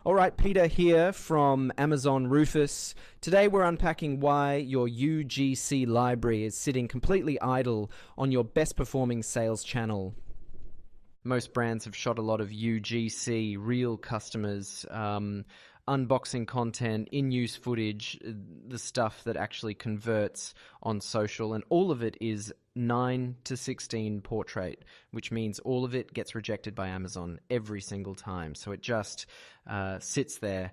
All right, Peter here from Amazon Rufus. Today we're unpacking why your UGC library is sitting completely idle on your best performing sales channel. Most brands have shot a lot of UGC, real customers, unboxing content, in-use footage, the stuff that actually converts on social, and all of it is 9 to 16 portrait, which means all of it gets rejected by Amazon every single time. So it just sits there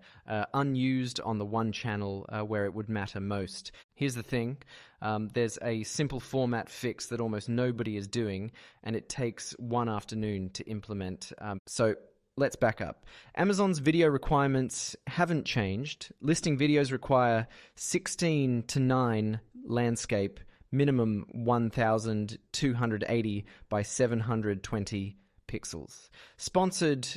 unused on the one channel where it would matter most. Here's the thing, there's a simple format fix that almost nobody is doing, and it takes one afternoon to implement. So let's back up. Amazon's video requirements haven't changed. Listing videos require 16 to 9 landscape, minimum 1280 by 720 pixels. Sponsored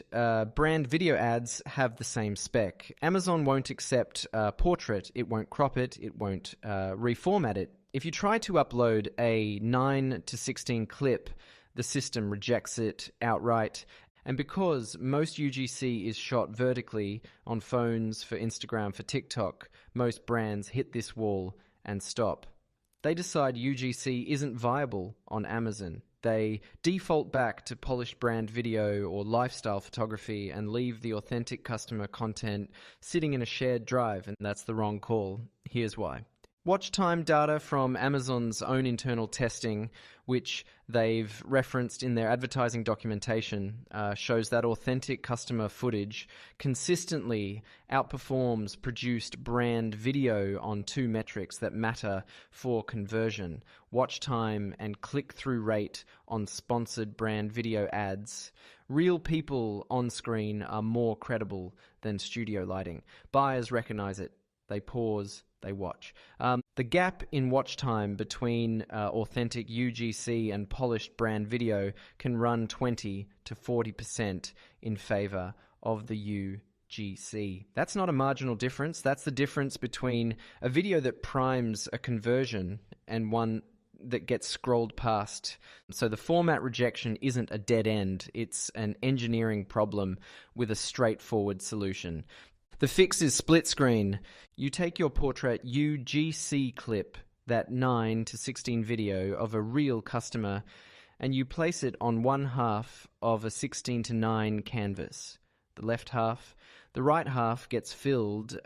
brand video ads have the same spec. Amazon won't accept portrait, it won't crop it, it won't reformat it. If you try to upload a 9 to 16 clip, the system rejects it outright. And because most UGC is shot vertically on phones, for Instagram, for TikTok, most brands hit this wall and stop. They decide UGC isn't viable on Amazon. They default back to polished brand video or lifestyle photography and leave the authentic customer content sitting in a shared drive, and that's the wrong call. Here's why. Watch time data from Amazon's own internal testing, which they've referenced in their advertising documentation, shows that authentic customer footage consistently outperforms produced brand video on two metrics that matter for conversion: watch time and click-through rate on sponsored brand video ads. Real people on screen are more credible than studio lighting. Buyers recognize it. They pause, they watch. The gap in watch time between authentic UGC and polished brand video can run 20 to 40% in favor of the UGC. That's not a marginal difference. That's the difference between a video that primes a conversion and one that gets scrolled past. So the format rejection isn't a dead end. It's an engineering problem with a straightforward solution. The fix is split screen. You take your portrait UGC clip, that 9 to 16 video of a real customer, and you place it on one half of a 16 to 9 canvas. The left half. The right half gets filled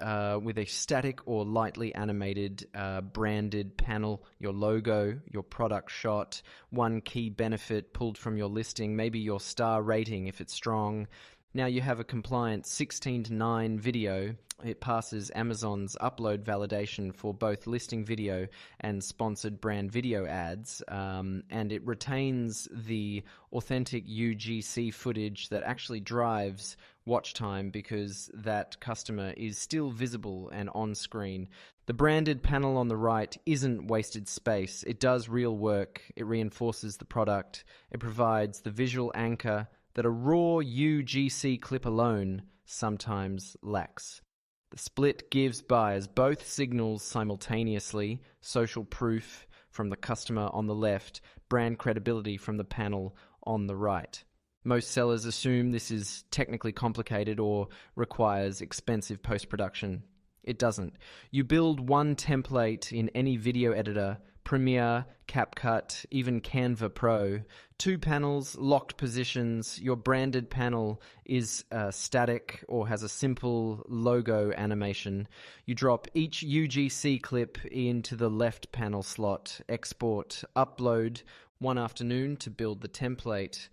with a static or lightly animated branded panel, your logo, your product shot, one key benefit pulled from your listing, maybe your star rating if it's strong. Now you have a compliant 16 to 9 video. It passes Amazon's upload validation for both listing video and sponsored brand video ads, and it retains the authentic UGC footage that actually drives watch time because that customer is still visible and on screen. The branded panel on the right isn't wasted space. It does real work. It reinforces the product. It provides the visual anchor that a raw UGC clip alone sometimes lacks. The split gives buyers both signals simultaneously: social proof from the customer on the left, brand credibility from the panel on the right. Most sellers assume this is technically complicated or requires expensive post-production. It doesn't. You build one template in any video editor, Premiere, CapCut, even Canva Pro. 2 panels, locked positions. Your branded panel is static or has a simple logo animation. You drop each UGC clip into the left panel slot, export, upload, one afternoon to build the template.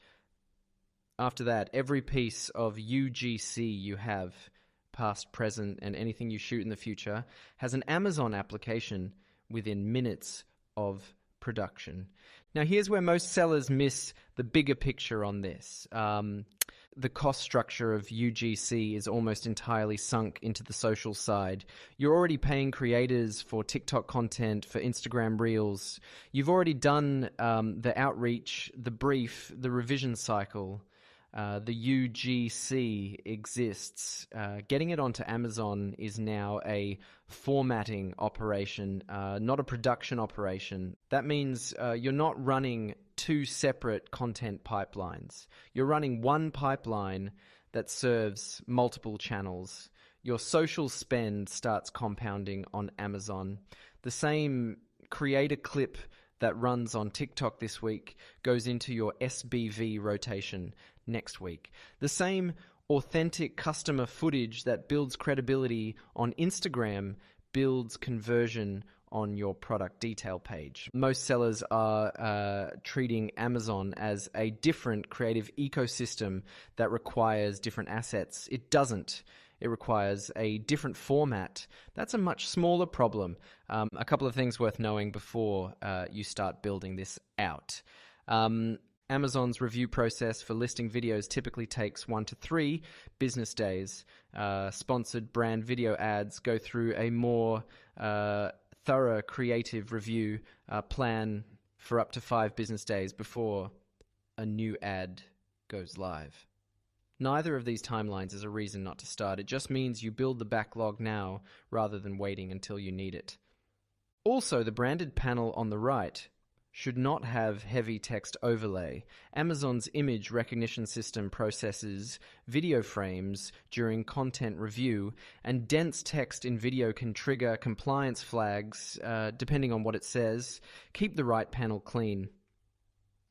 After that, every piece of UGC you have, past, present, and anything you shoot in the future, has an Amazon application within minutes of production. Now here's where most sellers miss the bigger picture on this. The cost structure of UGC is almost entirely sunk into the social side. You're already paying creators for TikTok content, for Instagram Reels. You've already done the outreach, the brief, the revision cycle. The UGC exists. Getting it onto Amazon is now a formatting operation, not a production operation. That means you're not running 2 separate content pipelines. You're running one pipeline that serves multiple channels. Your social spend starts compounding on Amazon. The same creator clip that runs on TikTok this week goes into your SBV rotation next week. The same authentic customer footage that builds credibility on Instagram builds conversion on your product detail page. Most sellers are treating Amazon as a different creative ecosystem that requires different assets. It doesn't. It requires a different format. That's a much smaller problem. A couple of things worth knowing before you start building this out. Amazon's review process for listing videos typically takes 1 to 3 business days. Sponsored brand video ads go through a more thorough creative review plan for up to 5 business days before a new ad goes live. Neither of these timelines is a reason not to start. It just means you build the backlog now rather than waiting until you need it. Also, the branded panel on the right should not have heavy text overlay. Amazon's image recognition system processes video frames during content review, and dense text in video can trigger compliance flags depending on what it says. Keep the right panel clean.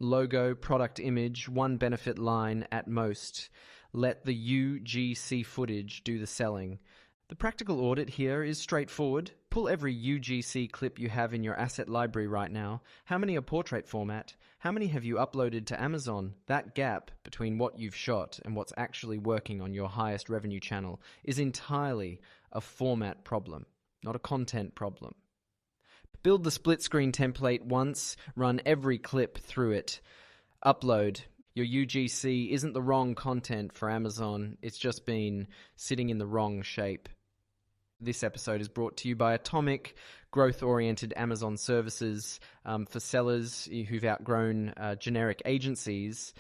Logo, product image, one benefit line at most. Let the UGC footage do the selling. The practical audit here is straightforward. Pull every UGC clip you have in your asset library right now. How many are portrait format? How many have you uploaded to Amazon? That gap between what you've shot and what's actually working on your highest revenue channel is entirely a format problem, not a content problem. Build the split screen template once, run every clip through it. Upload. Your UGC isn't the wrong content for Amazon, it's just been sitting in the wrong shape. This episode is brought to you by Atomic, growth-oriented Amazon services for sellers who've outgrown generic agencies.